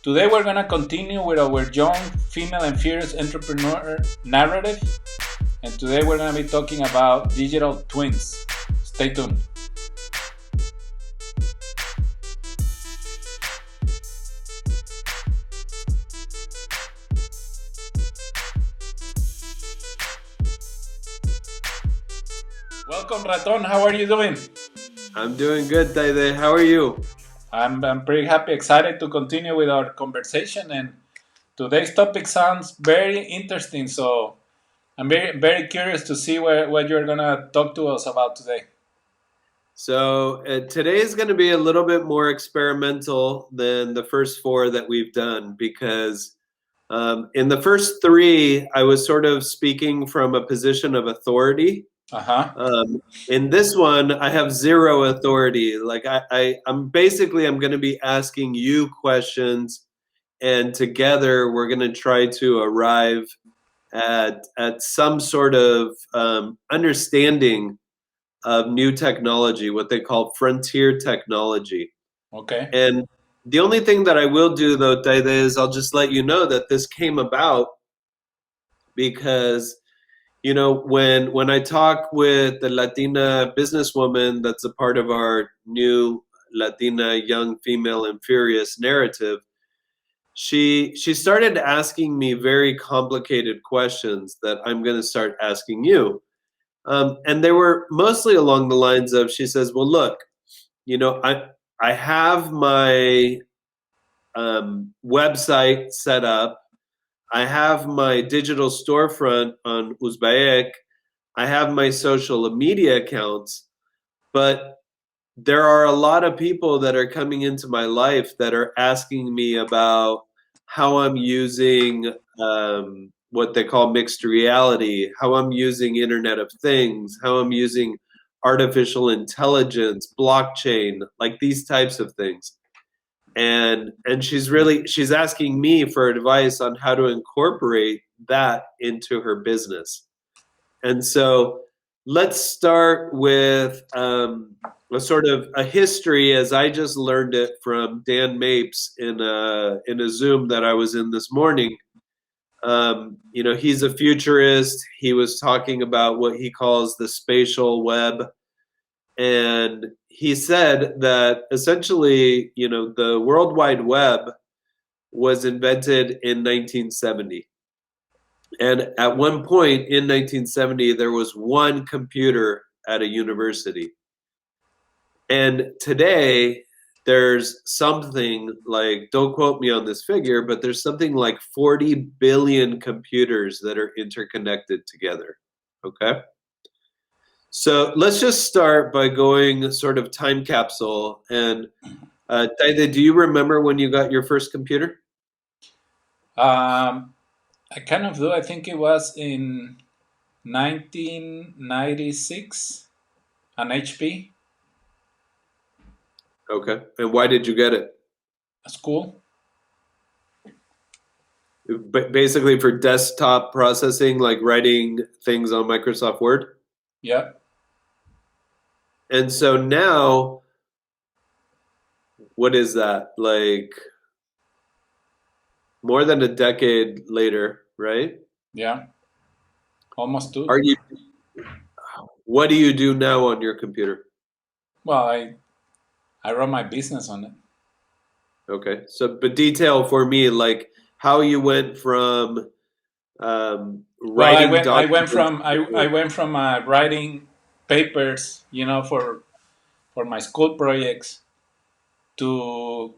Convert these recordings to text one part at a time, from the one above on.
Today we're gonna continue with our young female and fierce entrepreneur narrative, and today we're gonna be talking about digital twins. Stay tuned. Welcome, Raton. How are you doing? I'm doing good, Tayde. How are you? I'm pretty happy, excited to continue with our conversation. And today's topic sounds very interesting. So I'm very curious to see what you're gonna talk to us about today. So today is going to be a little bit more experimental than the first four that we've done because in the first three, I was sort of speaking from a position of authority. In this one, I have zero authority. Like I'm going to be asking you questions, and together we're going to try to arrive at some sort of understanding of new technology, what they call frontier technology. Okay. And the only thing that I will do, though, Tayde, is I'll just let you know that this came about because, you know, when I talk with the Latina businesswoman that's a part of our new Latina young female and furious narrative, she started asking me very complicated questions that I'm going to start asking you. And they were mostly along the lines of, she says, well, look, you know, I have my website set up. I have my digital storefront on Uzbek. I have my social media accounts, but there are a lot of people that are coming into my life that are asking me about how I'm using what they call mixed reality, how I'm using Internet of Things, how I'm using artificial intelligence, blockchain, like these types of things. And she's asking me for advice on how to incorporate that into her business. And so let's start with a sort of a history as I just learned it from Dan Mapes in a Zoom that I was in this morning. You know, he's a futurist. He was talking about what he calls the spatial web. And he said that essentially, you know, the World Wide Web was invented in 1970. And at one point in 1970, there was one computer at a university. And today, there's something like, don't quote me on this figure, but there's something like 40 billion computers that are interconnected together. Okay? So let's just start by going sort of time capsule. And Tayde, do you remember when you got your first computer? I kind of do. I think it was in 1996, an HP. Okay. And why did you get it? A school. Basically for desktop processing, like writing things on Microsoft Word? Yeah. And so now, what is that? Like more than a decade later, right? Yeah. Almost two. What do you do now on your computer? Well, I run my business on it. Okay. So, but detail for me, like how you went from writing I documents. went from writing papers, you know, for my school projects to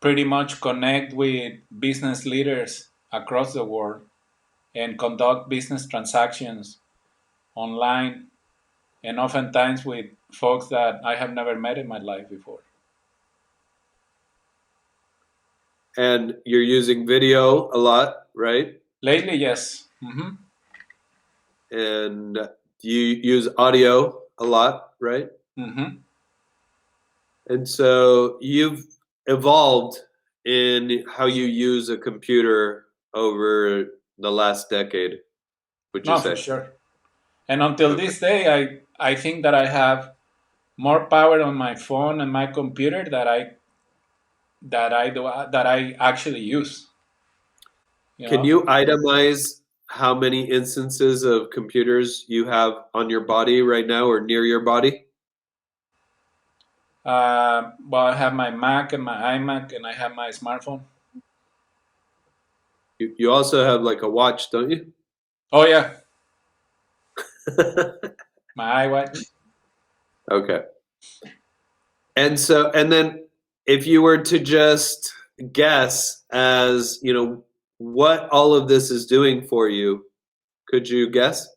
pretty much connect with business leaders across the world and conduct business transactions online, and oftentimes with folks that I have never met in my life before. And you're using video a lot, right? Lately, yes. Mm-hmm. And you use audio a lot, right? Mm-hmm. And so you've evolved in how you use a computer over the last decade, would you No, say? for sure. And until this day, I think that I have more power on my phone and my computer that that I actually use. You Can know, you itemize how many instances of computers you have on your body right now or near your body? well, I have my Mac and my iMac, and I have my smartphone. You also have like a watch, don't you? Oh yeah, my iWatch. Okay. And then if you were to just guess as, what all of this is doing for you, could you guess?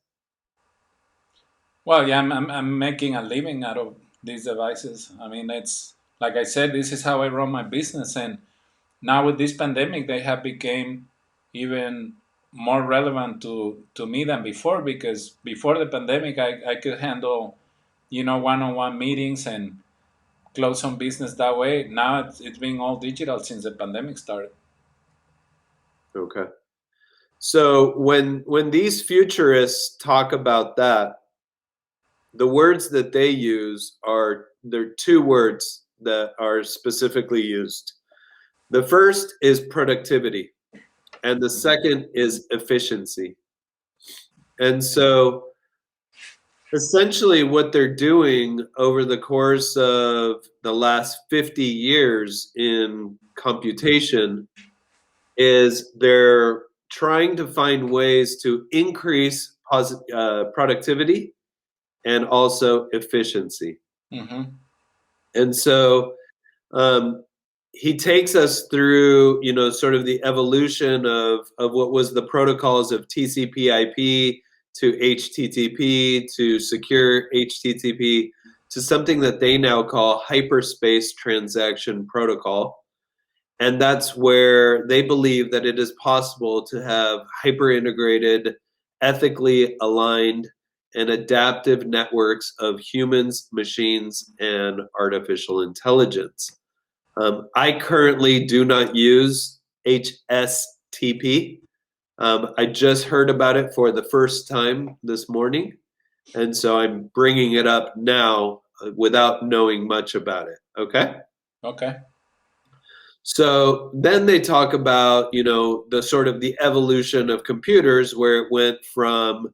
Well, yeah, I'm making a living out of these devices. I mean, it's like I said, this is how I run my business, and now with this pandemic, they have become even more relevant to me than before, because before the pandemic, I could handle, one-on-one meetings and close some business that way. Now it's been all digital since the pandemic started. Okay. So when these futurists talk about that, the words that they use are there are two words that are specifically used. The first is productivity, and the second is efficiency. And so essentially, what they're doing over the course of the last 50 years in computation is they're trying to find ways to increase productivity and also efficiency. Mm-hmm. And so um, he takes us through, sort of the evolution of what was the protocols of TCP/IP to HTTP to secure HTTP to something that they now call hyperspace transaction protocol. And that's where they believe that it is possible to have hyper integrated, ethically aligned, and adaptive networks of humans, machines, and artificial intelligence. I currently do not use HSTP. I just heard about it for the first time this morning, and so I'm bringing it up now without knowing much about it. Okay. Okay. So then they talk about, the sort of the evolution of computers where it went from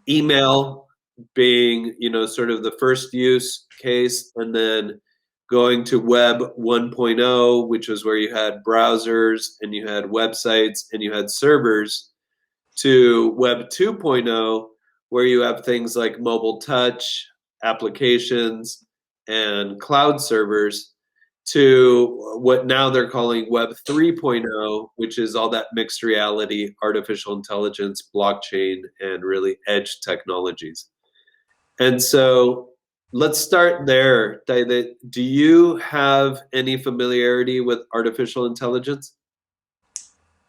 email being, sort of the first use case, and then going to Web 1.0, which was where you had browsers and you had websites and you had servers, to Web 2.0, where you have things like mobile touch, applications, and cloud servers, to what now they're calling Web 3.0, which is all that mixed reality, artificial intelligence, blockchain, and really edge technologies. And so let's start there. Do you have any familiarity with artificial intelligence?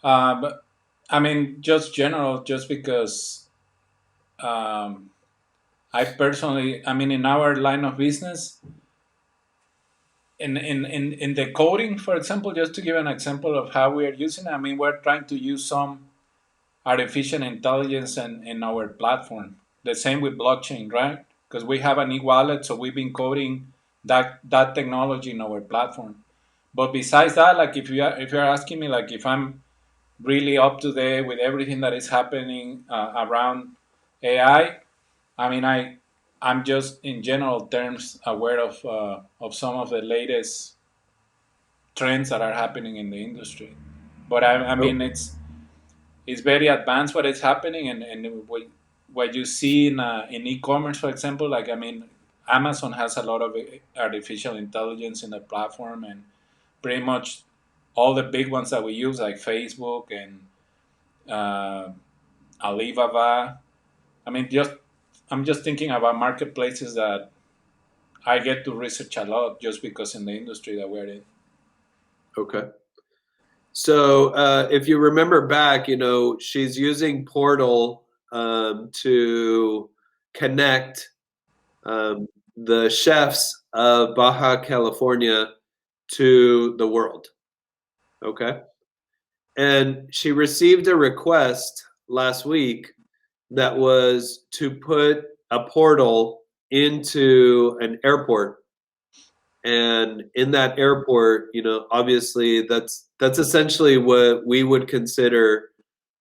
But I mean, just general, just because um, I mean, in our line of business, in the coding, for example, just to give an example of how we are using it, I mean, we're trying to use some artificial intelligence in our platform. The same with blockchain, right? Because we have an e-wallet, so we've been coding that technology in our platform. But besides that, like if you're asking me, like if I'm really up to date with everything that is happening around AI, I mean, I'm just in general terms aware of some of the latest trends that are happening in the industry. But I mean, Okay. it's very advanced what is happening, and what you see in e-commerce, for example. Like I mean, Amazon has a lot of artificial intelligence in the platform, and pretty much all the big ones that we use, like Facebook and uh, Alibaba. I mean, just I'm just thinking about marketplaces that I get to research a lot just because in the industry that we're in. Okay. So if you remember back, she's using Portal to connect the chefs of Baja California to the world. Okay. And she received a request last week that was to put a portal into an airport. And in that airport, obviously that's essentially what we would consider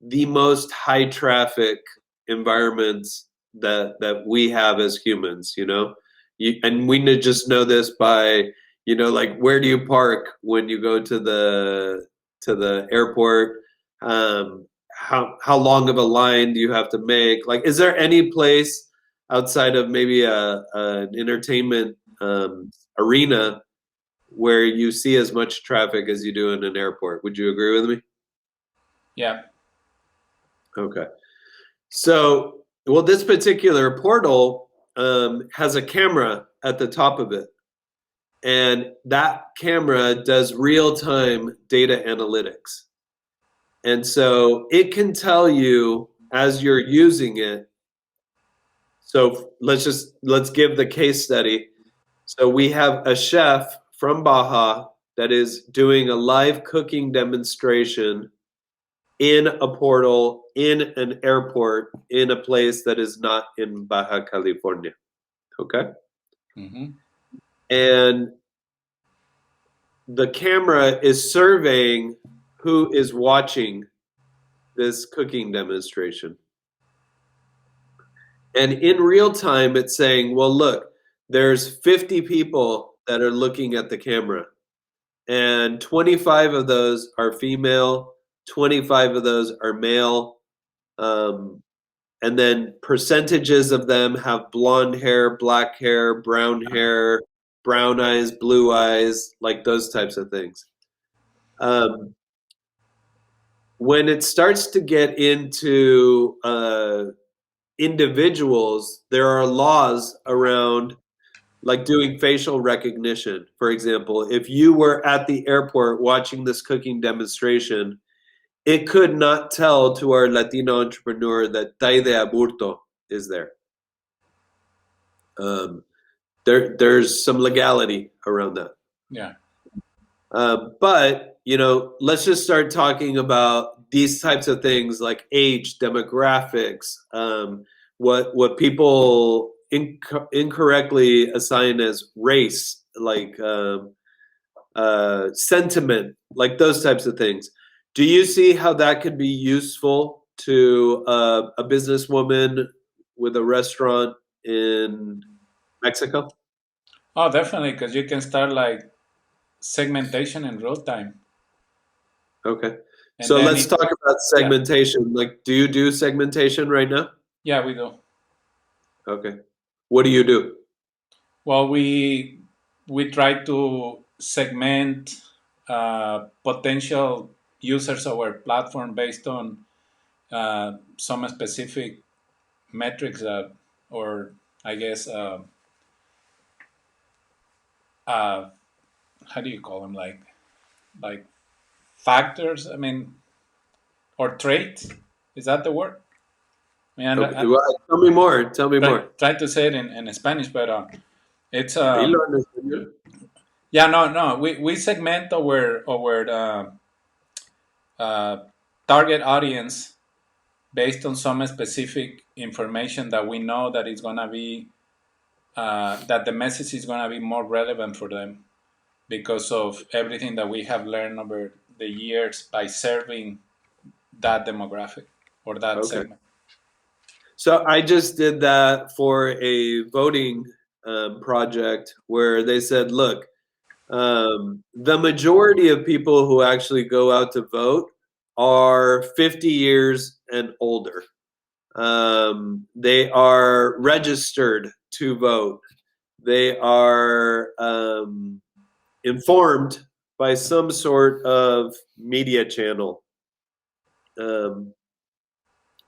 the most high traffic environments that we have as humans. And we just know this by like, where do you park when you go to the airport? How long of a line do you have to make? Like, is there any place outside of maybe an entertainment arena where you see as much traffic as you do in an airport? Would you agree with me? Yeah. Okay. So, well, this particular portal has a camera at the top of it, and that camera does real time data analytics. And so it can tell you as you're using it. So let's give the case study. So we have a chef from Baja that is doing a live cooking demonstration in a portal in an airport in a place that is not in Baja California. Okay. Mm-hmm. And the camera is surveying who is watching this cooking demonstration. And in real time, it's saying, well, look, there's 50 people that are looking at the camera, and 25 of those are female, 25 of those are male. Um, and then percentages of them have blonde hair, black hair, brown eyes, blue eyes, like those types of things. Um, when it starts to get into individuals, there are laws around like doing facial recognition. For example, if you were at the airport watching this cooking demonstration, it could not tell to our Latino entrepreneur that Tayde Aburto is there. Um, there's some legality around that. Yeah. But let's just start talking about these types of things like age, demographics, what people incorrectly assign as race, like sentiment, like those types of things. Do you see how that could be useful to a businesswoman with a restaurant in Mexico? Oh, definitely, because you can start like segmentation in real time, Okay. and So then let's it. talk about Yeah. segmentation. Like, do you do segmentation right now? Yeah, we do. Okay. What do you do? Well, we try to segment potential users of our platform based on some specific metrics or I guess uh, how do you call them, like factors? I mean, or traits? Is that the word? I mean, Okay. Well, tell me more. Tell me more. try to say it in Spanish, but it's Dilo en español. yeah, no, we segment our uh, target audience based on some specific information that we know that it's gonna be that the message is gonna be more relevant for them because of everything that we have learned over the years by serving that demographic or that Okay. segment. So I just did that for a voting project where they said, look, the majority of people who actually go out to vote are 50 years and older. They are registered to vote. They are informed by some sort of media channel. Um,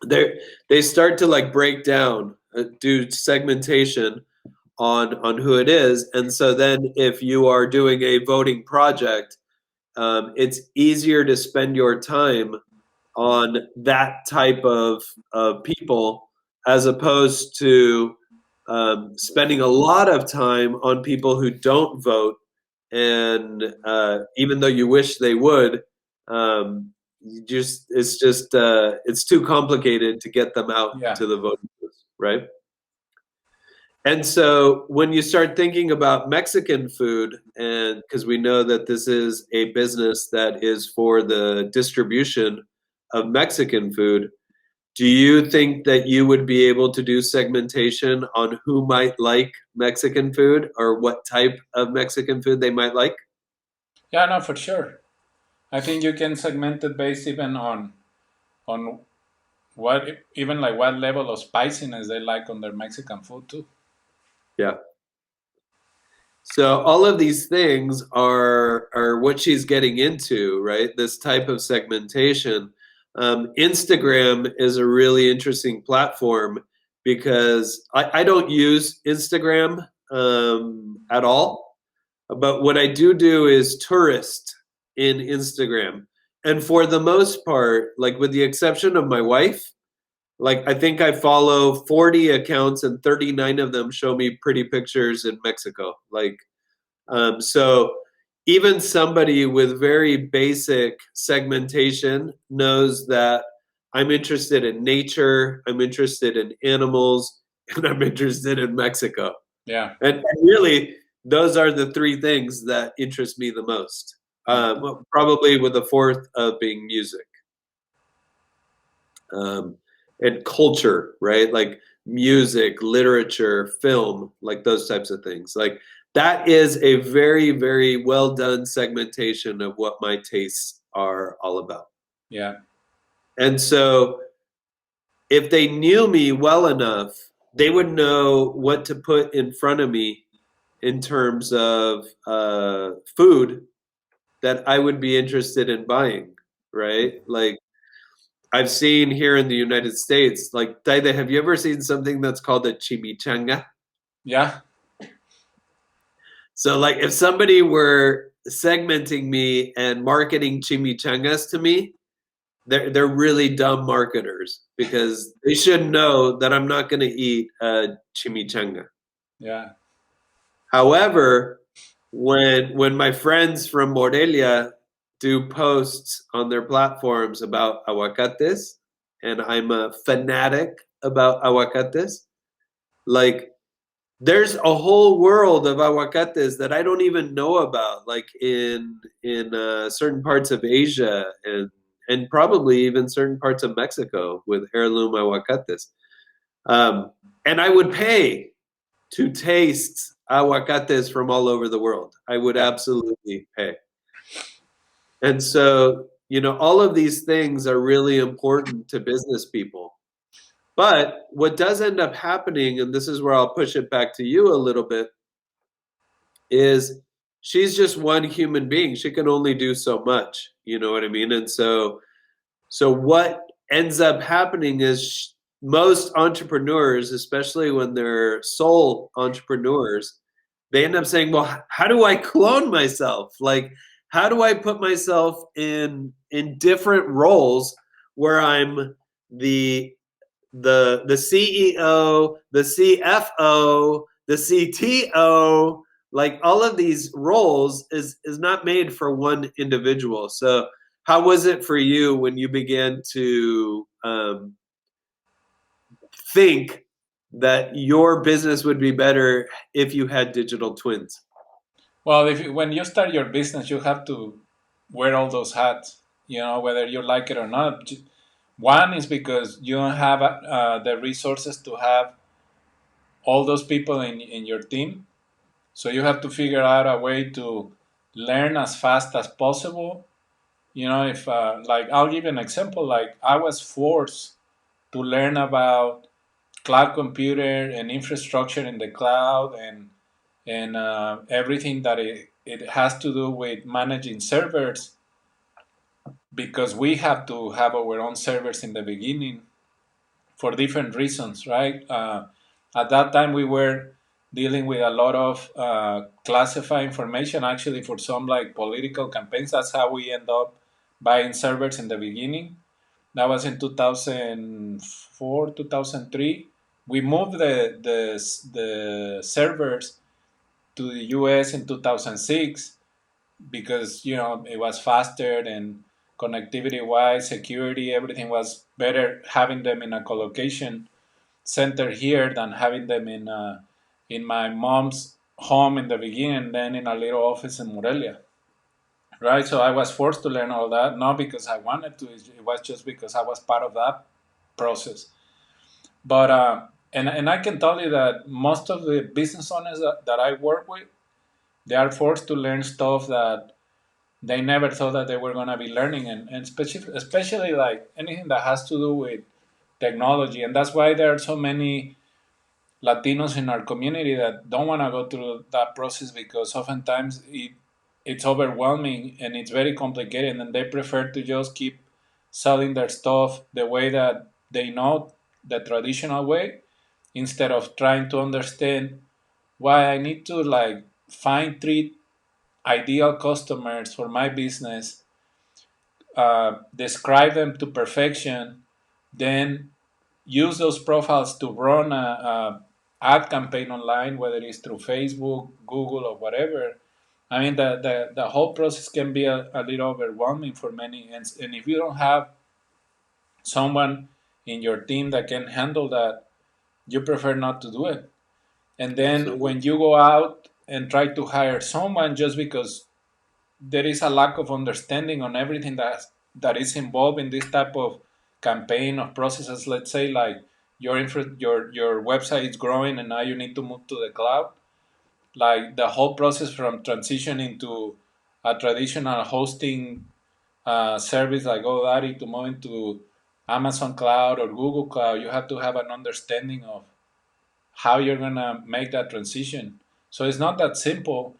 they start to like break down, do segmentation on who it is, and so then if you are doing a voting project, it's easier to spend your time on that type of people as opposed to spending a lot of time on people who don't vote, and even though you wish they would, it's too complicated to get them out Yeah. to the voting booth, right? And so when you start thinking about Mexican food, and because we know that this is a business that is for the distribution of Mexican food, do you think that you would be able to do segmentation on who might like Mexican food or what type of Mexican food they might like? Yeah, no, for sure. I think you can segment it based even on what even like what level of spiciness they like on their Mexican food too. Yeah. So all of these things are what she's getting into, right? This type of segmentation. Instagram is a really interesting platform because I don't use Instagram at all, but what I do is tourist in Instagram, and for the most part, like with the exception of my wife, like I think I follow 40 accounts and 39 of them show me pretty pictures in Mexico, like so even somebody with very basic segmentation knows that I'm interested in nature, I'm interested in animals, and I'm interested in Mexico. Yeah, And really, those are the three things that interest me the most. yeah, Well, probably with the fourth of being music. And culture, right? Like music, literature, film, like those types of things. Like that is a very, very well done segmentation of what my tastes are all about. yeah, And so if they knew me well enough, they would know what to put in front of me in terms of food that I would be interested in buying, right? Like I've seen here in the United States, like Tayde, have you ever seen something that's called a chimichanga? yeah, So, like, if somebody were segmenting me and marketing chimichangas to me, they're really dumb marketers because they should know that I'm not going to eat a chimichanga. yeah, However, when my friends from Morelia do posts on their platforms about aguacates, and I'm a fanatic about aguacates, like there's a whole world of aguacates that I don't even know about, like in certain parts of Asia and probably even certain parts of Mexico with heirloom aguacates. Um, and I would pay to taste aguacates from all over the world. I would yeah. absolutely pay. And so, all of these things are really important to business people. But what does end up happening, and this is where I'll push it back to you a little bit, is she's just one human being. She can only do so much. You know what I mean? And so what ends up happening is most entrepreneurs, especially when they're sole entrepreneurs, they end up saying, "Well, how do I clone myself? Like, how do I put myself in different roles where I'm the the CEO, the CFO, the CTO, like all of these roles is not made for one individual." So, how was it for you when you began to think that your business would be better if you had digital twins? Well, if you, when you start your business, you have to wear all those hats. You know, whether you like it or not. One is because you don't have the resources to have all those people in your team. So you have to figure out a way to learn as fast as possible. You know, if like I'll give you an example. Like I was forced to learn about cloud computer and infrastructure in the cloud and everything that it has to do with managing servers because we have to have our own servers in the beginning for different reasons, right? At that time, we were dealing with a lot of classified information, actually, for some like political campaigns. That's how we end up buying servers in the beginning. That was in 2004, 2003. We moved the servers to the US in 2006 because it was faster and connectivity wise, security, everything was better having them in a colocation center here than having them in my mom's home in the beginning, then in a little office in Morelia, right? So I was forced to learn all that, not because I wanted to, it was just because I was part of that process. But and I can tell you that most of the business owners that I work with, they are forced to learn stuff that they never thought that they were going to be learning, and especially like anything that has to do with technology. And that's why there are so many Latinos in our community that don't want to go through that process, because oftentimes it's overwhelming and it's very complicated, and they prefer to just keep selling their stuff the way that they know, the traditional way, instead of trying to understand why I need to like find three ideal customers for my business, describe them to perfection, then use those profiles to run a ad campaign online, whether it's through Facebook, Google, or whatever. I mean, the whole process can be a little overwhelming for many. And if you don't have someone in your team that can handle that, you prefer not to do it. And then Absolutely. when you go out and try to hire someone just because there is a lack of understanding on everything that is involved in this type of campaign or processes. Let's say like your website is growing and now you need to move to the cloud. Like the whole process from transitioning to a traditional hosting service like GoDaddy to moving to Amazon Cloud or Google Cloud, you have to have an understanding of how you're gonna make that transition. So it's not that simple.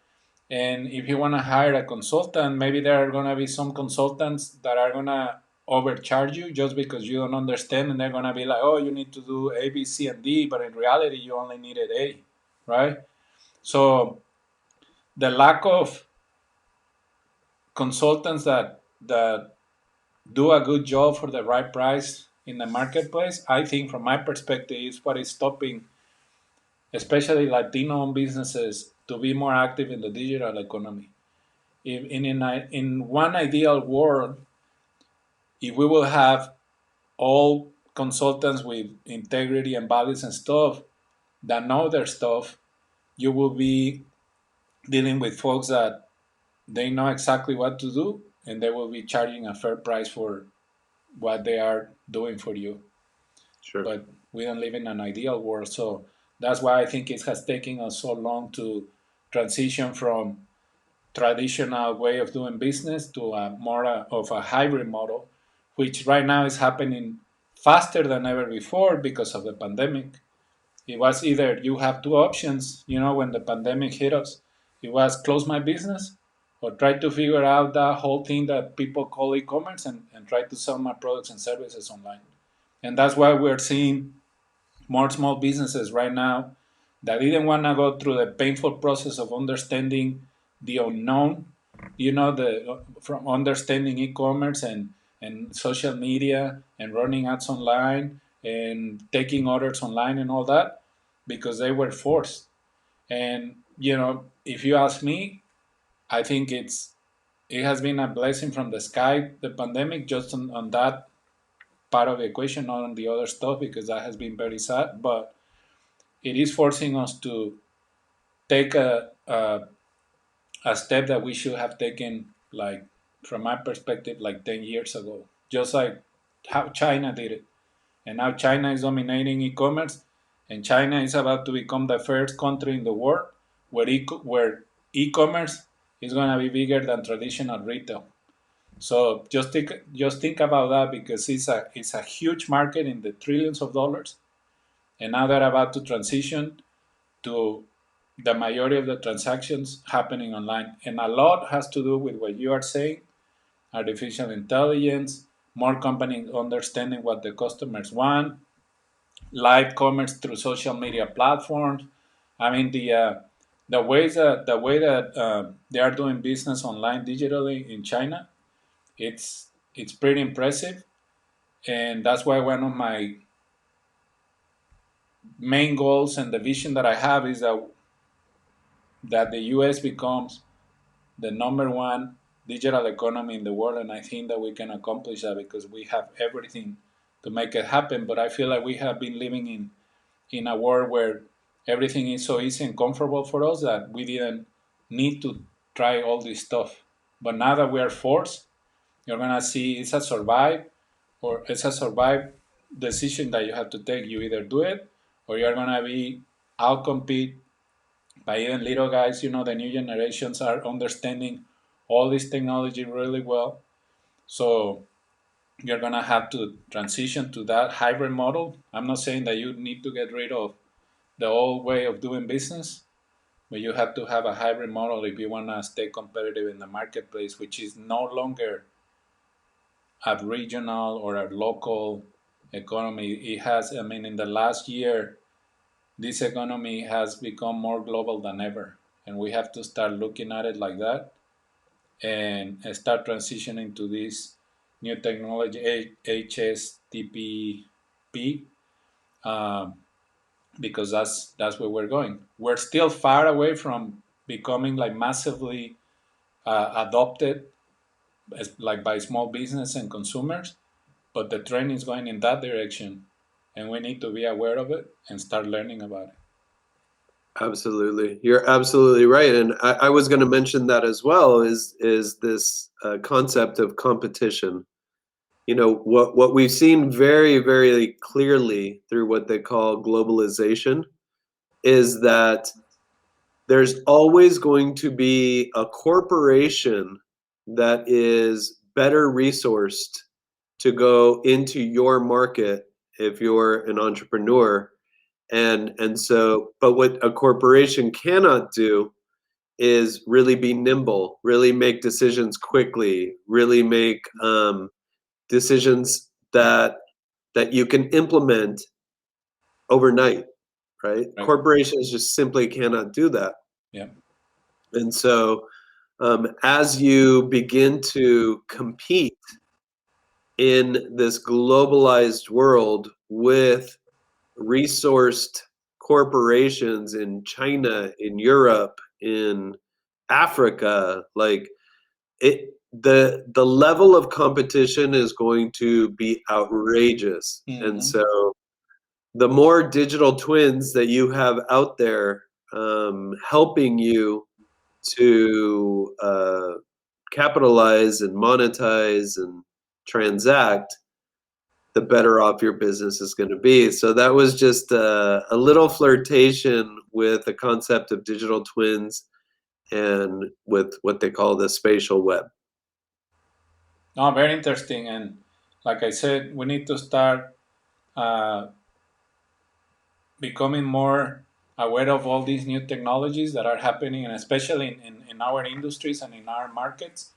And if you want to hire a consultant, maybe there are going to be some consultants that are going to overcharge you just because you don't understand. And they're going to be like, oh, you need to do A, B, C, and D. But in reality, you only needed A, right? So the lack of consultants that do a good job for the right price in the marketplace, I think from my perspective, is what is stopping, especially Latino businesses, to be more active in the digital economy. In one ideal world, if we will have all consultants with integrity and values and stuff that know their stuff, you will be dealing with folks that they know exactly what to do and they will be charging a fair price for what they are doing for you. Sure. But we don't live in an ideal world. So that's why I think it has taken us so long to transition from traditional way of doing business to a more of a hybrid model, which right now is happening faster than ever before because of the pandemic. It was either you have two options, when the pandemic hit us, it was close my business or try to figure out that whole thing that people call e-commerce and try to sell my products and services online. And that's why we're seeing more small businesses right now that didn't want to go through the painful process of understanding the unknown, the from understanding e-commerce and social media and running ads online and taking orders online and all that, because they were forced. And if you ask me, I think it has been a blessing from the sky, the pandemic, just on that part of the equation, not on the other stuff, because that has been very sad. But it is forcing us to take a step that we should have taken, like from my perspective, like 10 years ago, just like how China did it. And now China is dominating e-commerce, and China is about to become the first country in the world where e-commerce is going to be bigger than traditional retail. So just think about that, because it's a huge market in the trillions of dollars, and now they're about to transition to the majority of the transactions happening online. And a lot has to do with what you are saying: artificial intelligence, more companies understanding what the customers want, live commerce through social media platforms. I mean, the way that they are doing business online digitally in China, it's pretty impressive. And that's why one of my main goals and the vision that I have is that the US becomes the number one digital economy in the world. And I think that we can accomplish that because we have everything to make it happen. But I feel like we have been living in a world where everything is so easy and comfortable for us that we didn't need to try all this stuff. But now that we are forced, you're gonna see it's a survive decision that you have to take. You either do it or you're gonna be outcompete by even little guys. The new generations are understanding all this technology really well. So you're gonna have to transition to that hybrid model. I'm not saying that you need to get rid of the old way of doing business, but you have to have a hybrid model if you want to stay competitive in the marketplace, which is no longer a regional or a local economy. It has, I mean, in the last year, this economy has become more global than ever. And we have to start looking at it like that and start transitioning to this new technology, HSTPP, um, because that's where we're going. We're still far away from becoming like massively adopted like by small business and consumers, but the trend is going in that direction, and we need to be aware of it and start learning about it. Absolutely, you're absolutely right, and I was going to mention that as well. Is this concept of competition? What we've seen very, very clearly through what they call globalization is that there's always going to be a corporation that is better resourced to go into your market if you're an entrepreneur. And so, but what a corporation cannot do is really be nimble, really make decisions quickly, really make decisions that you can implement overnight, right? Right? Corporations just simply cannot do that. Yeah. And so, as you begin to compete in this globalized world with resourced corporations in China, in Europe, in Africa, like the level of competition is going to be outrageous. And Mm-hmm. so the more digital twins that you have out there helping you to capitalize and monetize and transact, the better off your business is going to be. So that was just a little flirtation with the concept of digital twins and with what they call the spatial web. No, very interesting. And like I said, we need to start uh, becoming more aware of all these new technologies that are happening, and especially in our industries and in our markets.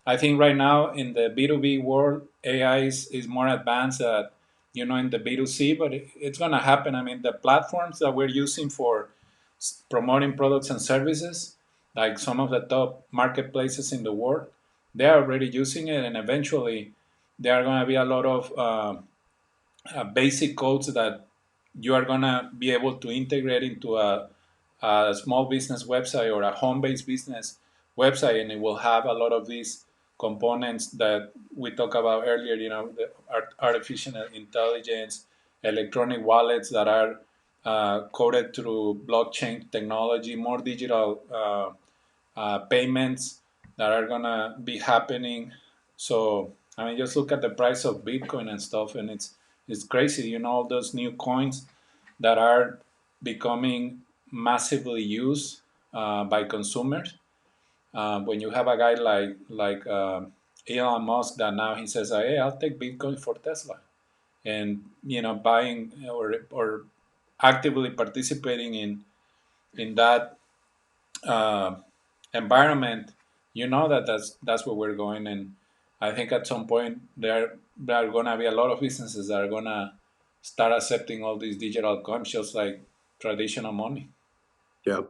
I think right now in the B2B world, AI is more advanced than in the B2C, but it's going to happen. I mean, the platforms that we're using for promoting products and services, like some of the top marketplaces in the world, they're already using it, and eventually there are going to be a lot of basic codes that you are gonna be able to integrate into a small business website or a home-based business website, and it will have a lot of these components that we talked about earlier. The artificial intelligence, electronic wallets that are coded through blockchain technology, more digital payments that are gonna be happening. So I mean, just look at the price of Bitcoin and stuff, and it's crazy. All those new coins that are becoming massively used by consumers. When you have a guy like Elon Musk that now he says, "Hey, I'll take Bitcoin for Tesla," and buying or actively participating in that uh, environment, that's where we're going. And I think at some point there are gonna be a lot of businesses that are gonna start accepting all these digital coins just like traditional money. Yeah.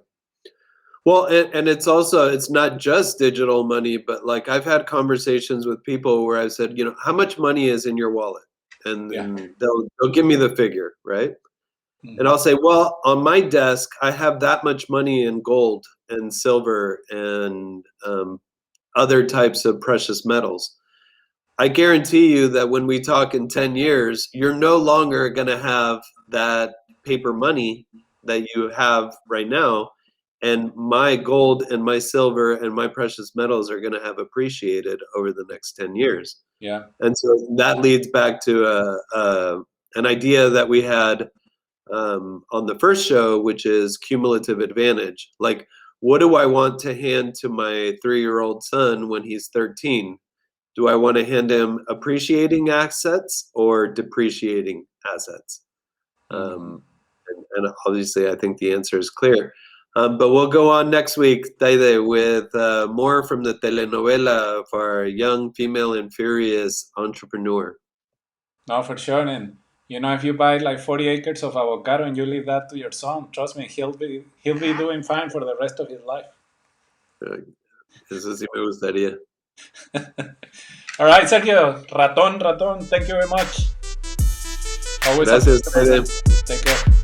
Well, and it's not just digital money, but like I've had conversations with people where I said, how much money is in your wallet? And Yeah. and they'll give me the figure, right? And Hmm. I'll say, well, on my desk, I have that much money in gold and silver and other types of precious metals. I guarantee you that when we talk in 10 years, you're no longer going to have that paper money. that you have right now, and my gold and my silver and my precious metals are going to have appreciated over the next 10 years. Yeah. And so that leads back to an idea that we had on the first show, which is cumulative advantage. Like, what do I want to hand to my 3-year-old son when he's 13? Do I want to hand him appreciating assets or depreciating assets? Hmm. And obviously, I think the answer is clear. But we'll go on next week, Tayde, with more from the telenovela of our young female and furious entrepreneur. No, for sure. And if you buy like 40 acres of avocado and you leave that to your son, trust me, he'll be doing fine for the rest of his life. Uh, Eso sí me gustaría. All right, Sergio, Ratón, Ratón, thank you very much. Always a Gracias, pleasure, my friend. Tayde. Take care.